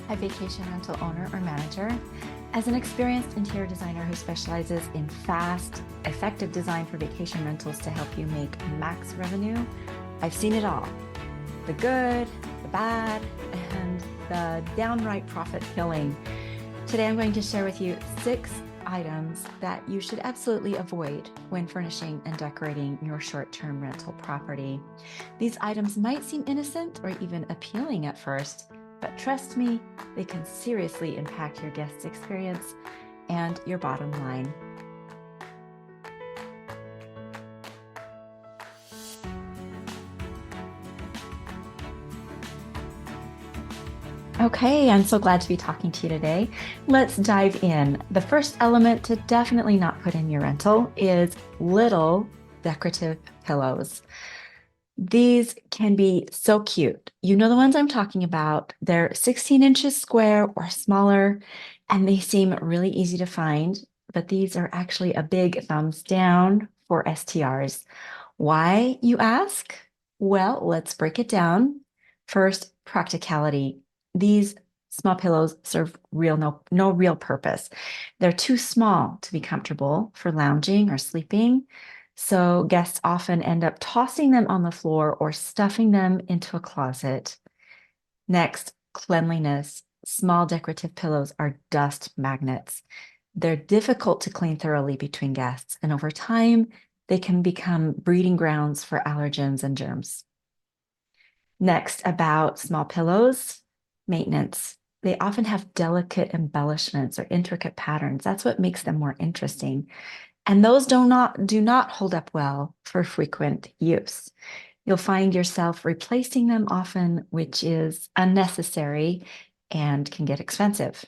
a vacation rental owner or manager. As an experienced interior designer who specializes in fast, effective design for vacation rentals to help you make max revenue, I've seen it all. The good, the bad, and the downright profit killing. Today I'm going to share with you 6 items that you should absolutely avoid when furnishing and decorating your short-term rental property. These items might seem innocent or even appealing at first, but trust me, they can seriously impact your guest's experience and your bottom line. Okay, I'm so glad to be talking to you today. Let's dive in. The first element to definitely not put in your rental is little decorative pillows. These can be so cute. You know the ones I'm talking about. They're 16 inches square or smaller, and they seem really easy to find, but these are actually a big thumbs down for STRs. Why, you ask? Well, let's break it down. First, practicality. These small pillows serve no real purpose. They're too small to be comfortable for lounging or sleeping. So guests often end up tossing them on the floor or stuffing them into a closet. Next, cleanliness. Small decorative pillows are dust magnets. They're difficult to clean thoroughly between guests, and over time, they can become breeding grounds for allergens and germs. Next, about small pillows, maintenance. They often have delicate embellishments or intricate patterns. That's what makes them more interesting. And those do not hold up well for frequent use. You'll find yourself replacing them often, which is unnecessary and can get expensive.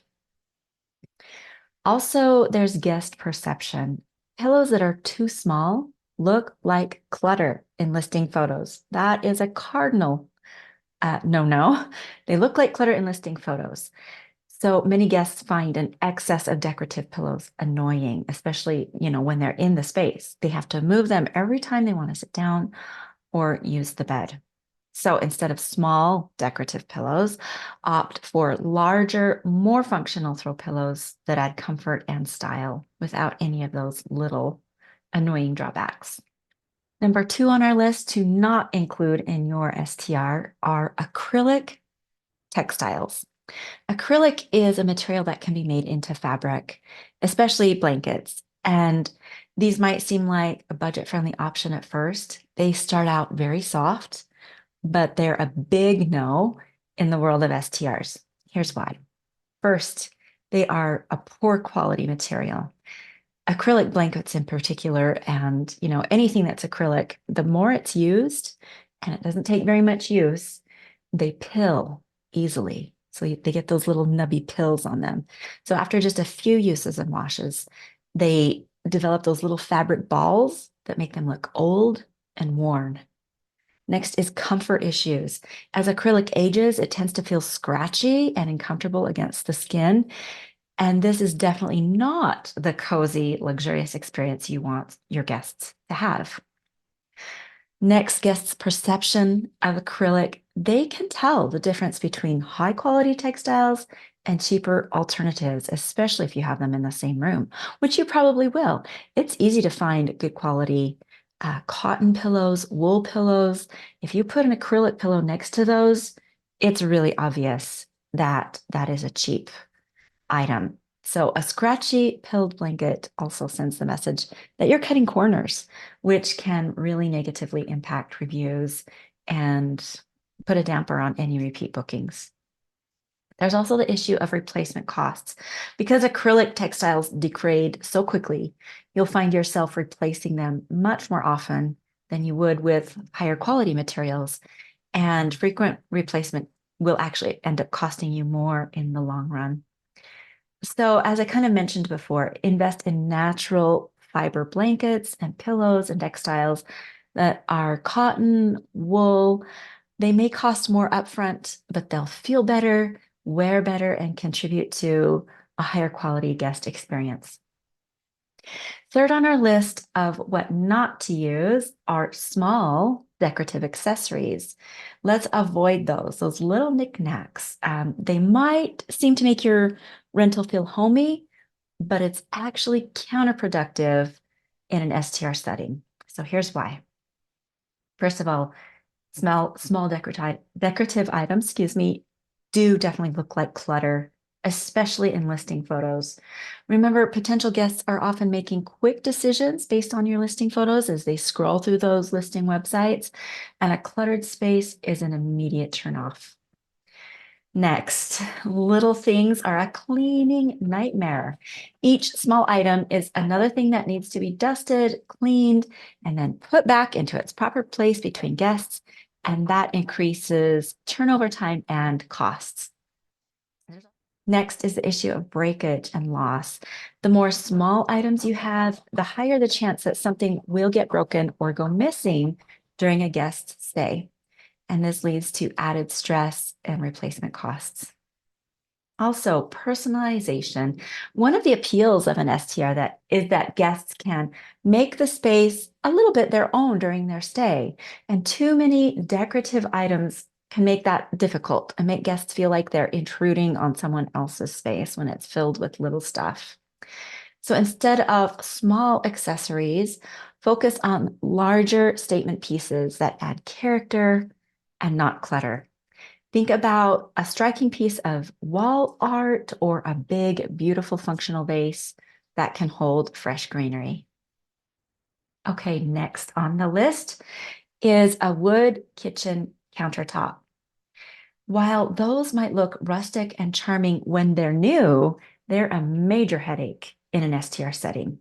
Also, there's guest perception. Pillows that are too small look like clutter in listing photos. That is a cardinal no. They look like clutter in listing photos. So many guests find an excess of decorative pillows annoying, especially, when they're in the space. They have to move them every time they want to sit down or use the bed. So instead of small decorative pillows, opt for larger, more functional throw pillows that add comfort and style without any of those little annoying drawbacks. Number 2 on our list to not include in your STR are acrylic textiles. Acrylic is a material that can be made into fabric, especially blankets. And these might seem like a budget-friendly option at first. They start out very soft, but they're a big no in the world of STRs. Here's why. First, they are a poor quality material. Acrylic blankets in particular, and anything that's acrylic, the more it's used, and it doesn't take very much use, they pill easily. So they get those little nubby pills on them. So after just a few uses and washes, they develop those little fabric balls that make them look old and worn. Next is comfort issues. As acrylic ages, it tends to feel scratchy and uncomfortable against the skin. And this is definitely not the cozy, luxurious experience you want your guests to have. Next, guests' perception of acrylic. They can tell the difference between high quality textiles and cheaper alternatives, especially if you have them in the same room, which you probably will. It's easy to find good quality cotton pillows, wool pillows. If you put an acrylic pillow next to those, it's really obvious that that is a cheap item. So a scratchy pilled blanket also sends the message that you're cutting corners, which can really negatively impact reviews and put a damper on any repeat bookings. There's also the issue of replacement costs. Because acrylic textiles degrade so quickly, you'll find yourself replacing them much more often than you would with higher quality materials. And frequent replacement will actually end up costing you more in the long run. So as I kind of mentioned before, invest in natural fiber blankets and pillows and textiles that are cotton, wool. They may cost more upfront, but they'll feel better, wear better, and contribute to a higher quality guest experience. Third on our list of what not to use are small decorative accessories. Let's avoid those little knickknacks. They might seem to make your rental feel homey, but it's actually counterproductive in an STR setting. So here's why. First of all, small decorative items, do definitely look like clutter, especially in listing photos. Remember, potential guests are often making quick decisions based on your listing photos as they scroll through those listing websites, and a cluttered space is an immediate turnoff. Next, little things are a cleaning nightmare. Each small item is another thing that needs to be dusted, cleaned, and then put back into its proper place between guests, and that increases turnover time and costs. Next is the issue of breakage and loss. The more small items you have, the higher the chance that something will get broken or go missing during a guest's stay. And this leads to added stress and replacement costs. Also, personalization. One of the appeals of an STR that is that guests can make the space a little bit their own during their stay. And too many decorative items can make that difficult and make guests feel like they're intruding on someone else's space when it's filled with little stuff. So instead of small accessories, focus on larger statement pieces that add character and not clutter. Think about a striking piece of wall art or a big, beautiful functional vase that can hold fresh greenery. Okay, next on the list is a wood kitchen countertop. While those might look rustic and charming when they're new, they're a major headache in an STR setting.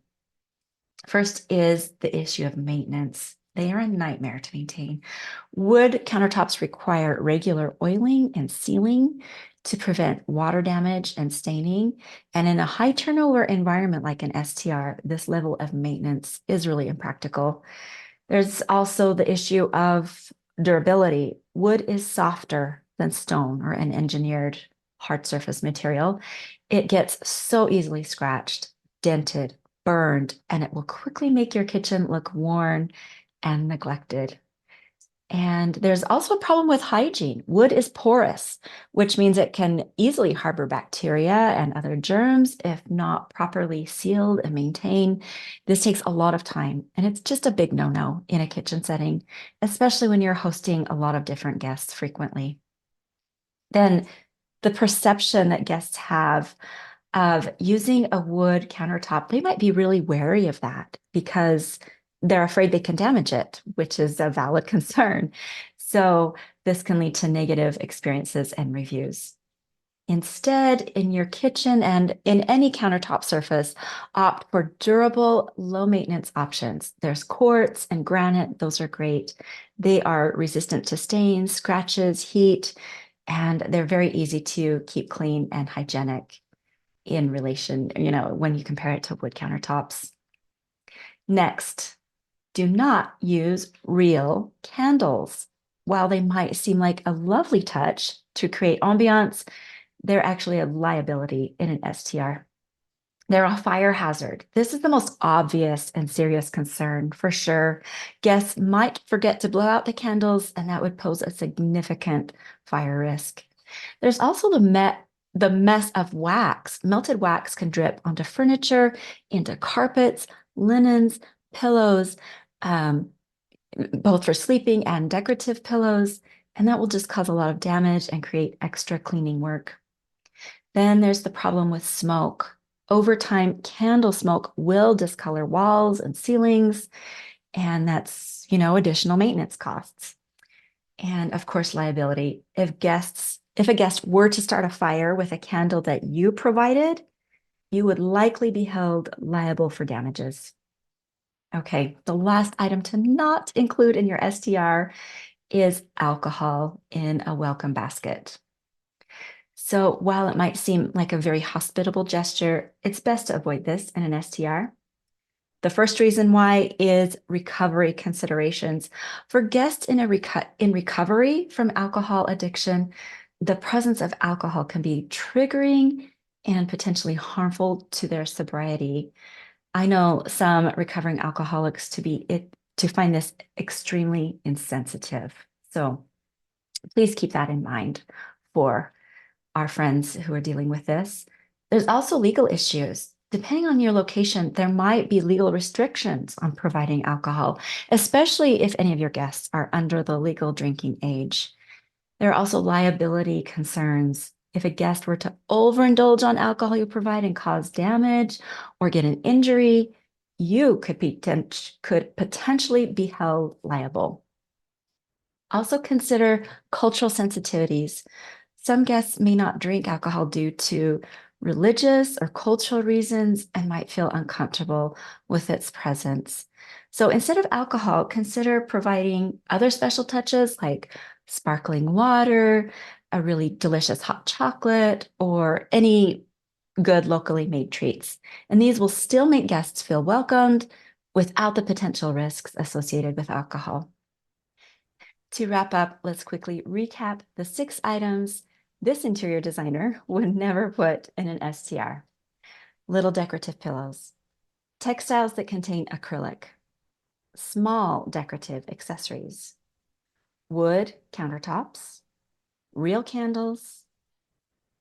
First is the issue of maintenance. They are a nightmare to maintain. Wood countertops require regular oiling and sealing to prevent water damage and staining. And in a high turnover environment like an STR, this level of maintenance is really impractical. There's also the issue of durability. Wood is softer than stone or an engineered hard surface material. It gets so easily scratched, dented, burned, and it will quickly make your kitchen look worn and neglected. And there's also a problem with hygiene. Wood is porous, which means it can easily harbor bacteria and other germs if not properly sealed and maintained. This takes a lot of time, and it's just a big no-no in a kitchen setting, especially when you're hosting a lot of different guests frequently. Then the perception that guests have of using a wood countertop, they might be really wary of that because they're afraid they can damage it, which is a valid concern. So this can lead to negative experiences and reviews. Instead, in your kitchen and in any countertop surface, opt for durable, low maintenance options. There's quartz and granite. Those are great. They are resistant to stains, scratches, heat, and they're very easy to keep clean and hygienic in relation, when you compare it to wood countertops. Next, do not use real candles. While they might seem like a lovely touch to create ambiance, they're actually a liability in an STR. They're a fire hazard. This is the most obvious and serious concern for sure. Guests might forget to blow out the candles, and that would pose a significant fire risk. There's also the mess of wax. Melted wax can drip onto furniture, into carpets, linens, pillows, both for sleeping and decorative pillows, and that will just cause a lot of damage and create extra cleaning work. Then there's the problem with smoke. Over time, candle smoke will discolor walls and ceilings, and that's, additional maintenance costs. And of course, liability. If a guest were to start a fire with a candle that you provided, you would likely be held liable for damages. Okay, the last item to not include in your STR is alcohol in a welcome basket. So while it might seem like a very hospitable gesture, it's best to avoid this in an STR. The first reason why is recovery considerations. For guests in recovery from alcohol addiction, the presence of alcohol can be triggering and potentially harmful to their sobriety. I know some recovering alcoholics to find this extremely insensitive. So please keep that in mind for our friends who are dealing with this. There's also legal issues. Depending on your location, there might be legal restrictions on providing alcohol, especially if any of your guests are under the legal drinking age. There are also liability concerns. If a guest were to overindulge on alcohol you provide and cause damage or get an injury, you could potentially be held liable. Also consider cultural sensitivities. Some guests may not drink alcohol due to religious or cultural reasons and might feel uncomfortable with its presence. So instead of alcohol, consider providing other special touches like sparkling water, a really delicious hot chocolate, or any good locally made treats. And these will still make guests feel welcomed without the potential risks associated with alcohol. To wrap up, let's quickly recap the 6 items this interior designer would never put in an STR. Little decorative pillows, textiles that contain acrylic, small decorative accessories, wood countertops, real candles,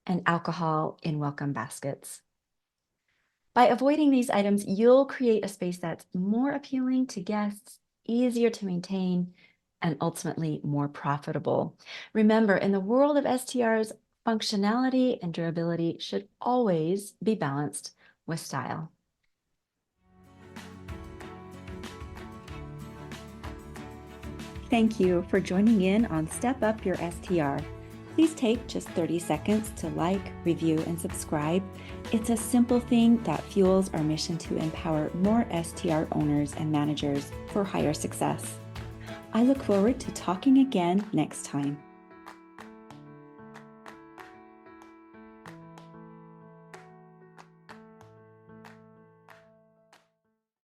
and alcohol in welcome baskets. By avoiding these items, you'll create a space that's more appealing to guests, easier to maintain, and ultimately more profitable. Remember, in the world of STRs, functionality and durability should always be balanced with style. Thank you for joining in on Step Up Your STR. Please take just 30 seconds to like, review, and subscribe. It's a simple thing that fuels our mission to empower more STR owners and managers for higher success. I look forward to talking again next time.